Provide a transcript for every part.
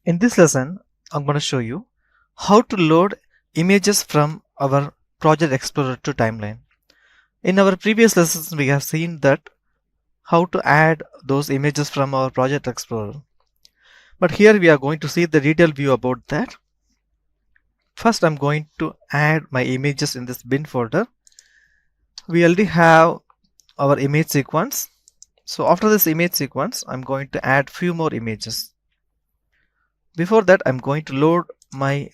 In this lesson, I'm going to show you how to load images from our Project Explorer to timeline. In our previous lessons, we have seen that how to add those images from our Project Explorer. But here we are going to see the detailed view about that. First, I'm going to add my images in this bin folder. We already have our image sequence. So after this image sequence, I'm going to add few more images. Before that, I'm going to load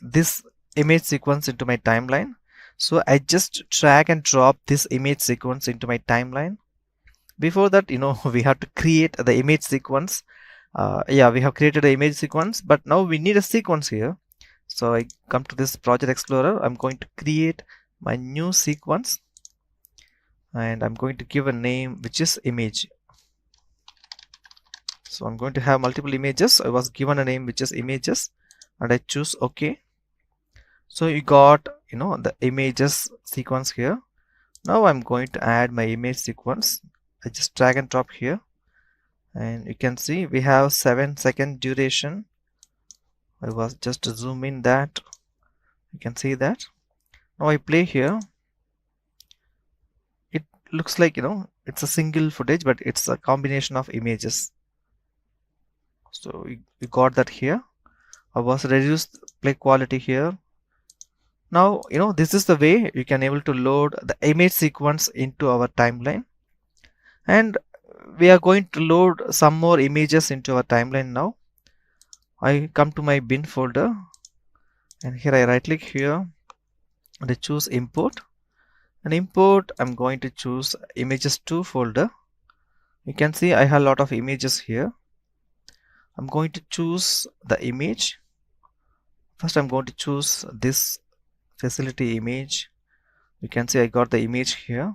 this image sequence into my timeline. So I just drag and drop this image sequence into my timeline. Before that, we have to create the image sequence. We have created an image sequence, but now we need a sequence here. So I come to this Project Explorer. I'm going to create my new sequence, and I'm going to give a name which is image. So I'm going to have multiple images. I was given a name which is images, and I choose OK. So you got the images sequence here. Now I'm going to add my image sequence. I just drag and drop here, and you can see we have 7-second duration. I was just zoom in that. You can see that. Now I play here. It looks like it's a single footage, but it's a combination of images. So we got that here. I was reduced play quality here. Now this is the way you can able to load the image sequence into our timeline, and we are going to load some more images into our timeline. Now I come to my bin folder, and here I right click here and I choose import, and import I'm going to choose images 2 folder. You can see I have a lot of images here. I'm going to choose the image. First I'm going to choose this facility image. You can see I got the image here,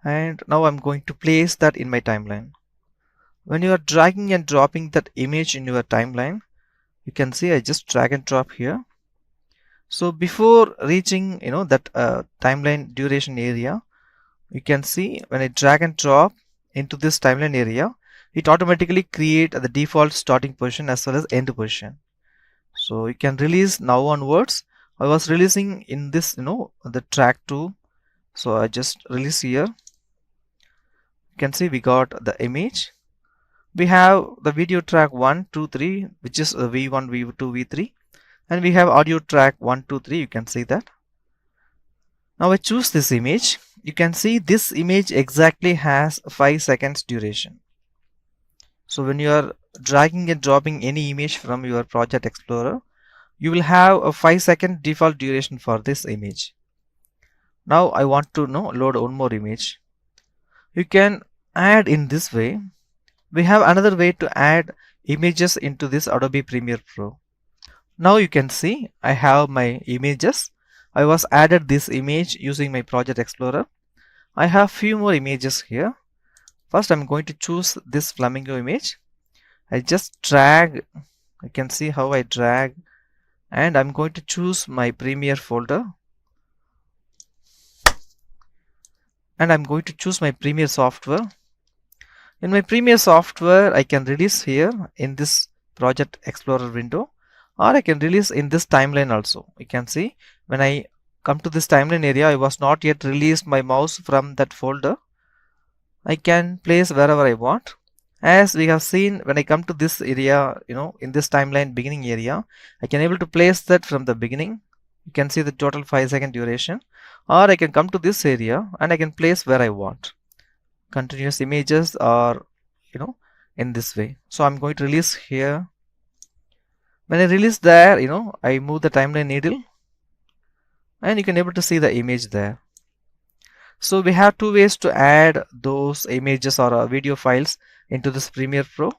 and now I'm going to place that in my timeline. When you are dragging and dropping that image in your timeline, you can see I just drag and drop here. So before reaching that timeline duration area, you can see when I drag and drop into this timeline area, it automatically create the default starting position as well as end position. So you can release now onwards. I was releasing in this the track 2, so I just release here. You can see we got the image. We have the video track 1, 2, 3, which is V1, V2, V3, and we have audio track 1, 2, 3. You can see that. Now I choose this image. You can see this image exactly has 5 seconds duration. So when you are dragging and dropping any image from your Project Explorer, you will have a 5-second default duration for this image. Now I want to load one more image. You can add in this way. We have another way to add images into this Adobe Premiere Pro. Now you can see I have my images. I was added this image using my Project Explorer. I have few more images here. First I'm going to choose this flamingo image. I just drag. You can see how I drag, and I'm going to choose my Premiere folder, and I'm going to choose my Premiere software. In my Premiere software, I can release here in this Project Explorer window, or I can release in this timeline also. You can see when I come to this timeline area, I was not yet released my mouse from that folder. I can place wherever I want. As we have seen, when I come to this area, in this timeline beginning area, I can able to place that from the beginning. You can see the total 5-second duration, or I can come to this area and I can place where I want. Continuous images, or in this way. So I'm going to release here. When I release there, I move the timeline needle, and you can able to see the image there. So we have 2 ways to add those images or video files into this Premiere Pro.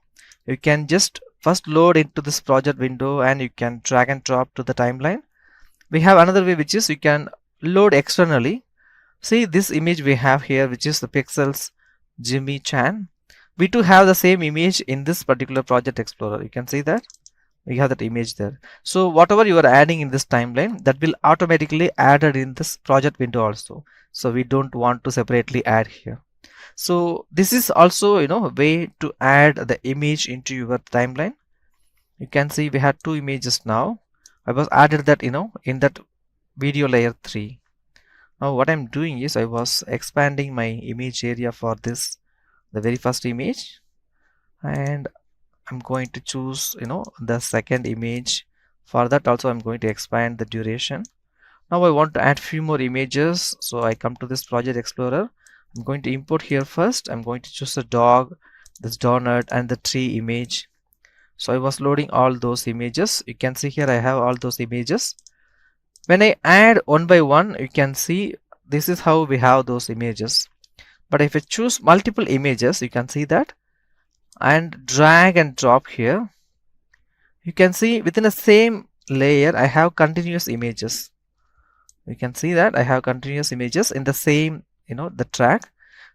You can just first load into this project window, and you can drag and drop to the timeline. We have another way, which is you can load externally. See this image we have here, which is the Pixels Jimmy Chan. We too have the same image in this particular Project Explorer. You can see that we have that image there. So whatever you are adding in this timeline, that will automatically added in this project window also. So we don't want to separately add here. So this is also a way to add the image into your timeline. You can see we had 2 images now. I was added that, in that video layer 3. Now what I'm doing is I was expanding my image area for this, the very first image, and I'm going to choose, the second image. For that also I'm going to expand the duration. Now I want to add few more images, so I come to this project explorer. I'm going to import here first. I'm going to choose the dog, this donut, and the tree image. So I was loading all those images. You can see here I have all those images. When I add one by one, you can see this is how we have those images. But if I choose multiple images, you can see that, and drag and drop here, you can see within the same layer I have continuous images. You can see that I have continuous images in the same, the track.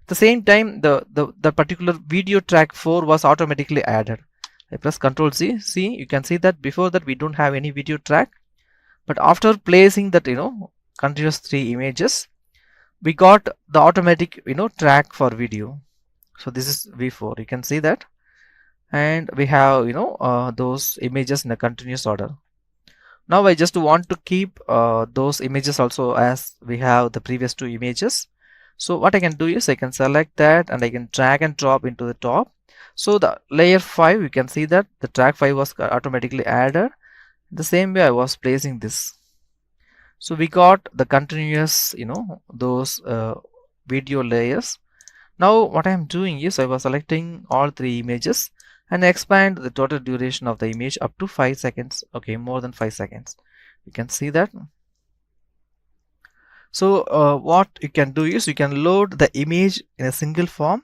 At the same time, the particular video track 4 was automatically added. I press Ctrl C. See, you can see that before that we don't have any video track, but after placing that, continuous 3 images, we got the automatic, track for video. So this is V4. You can see that, and we have, those images in a continuous order. Now I just want to keep those images also as we have the previous 2 images. So what I can do is I can select that and I can drag and drop into the top. So the layer 5, you can see that the track 5 was automatically added. The same way I was placing this. So we got the continuous, those video layers. Now what I am doing is I was selecting all 3 images and expand the total duration of the image up to 5 seconds. Okay, more than 5 seconds. You can see that. So what you can do is you can load the image in a single form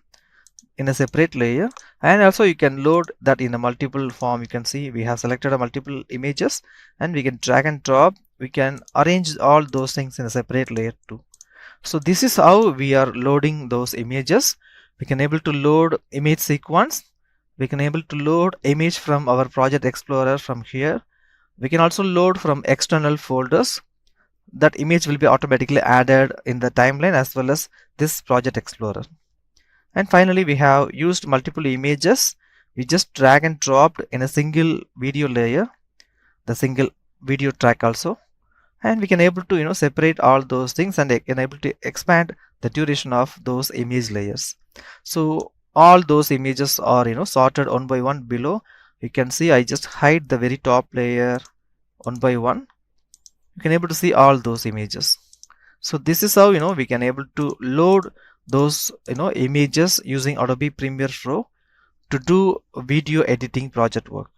in a separate layer, and also you can load that in a multiple form. You can see we have selected a multiple images and we can drag and drop. We can arrange all those things in a separate layer too. So this is how we are loading those images. We can able to load image sequence. We can able to load image from our project explorer from here. We can also load from external folders. That image will be automatically added in the timeline as well as this project explorer. And finally, we have used multiple images. We just drag and dropped in a single video layer, the single video track also, and we can able to separate all those things and can able to expand the duration of those image layers. So all those images are sorted one by one below. You can see I just hide the very top layer one by one. You can able to see all those images. So this is how we can able to load those images using Adobe Premiere Pro to do video editing project work.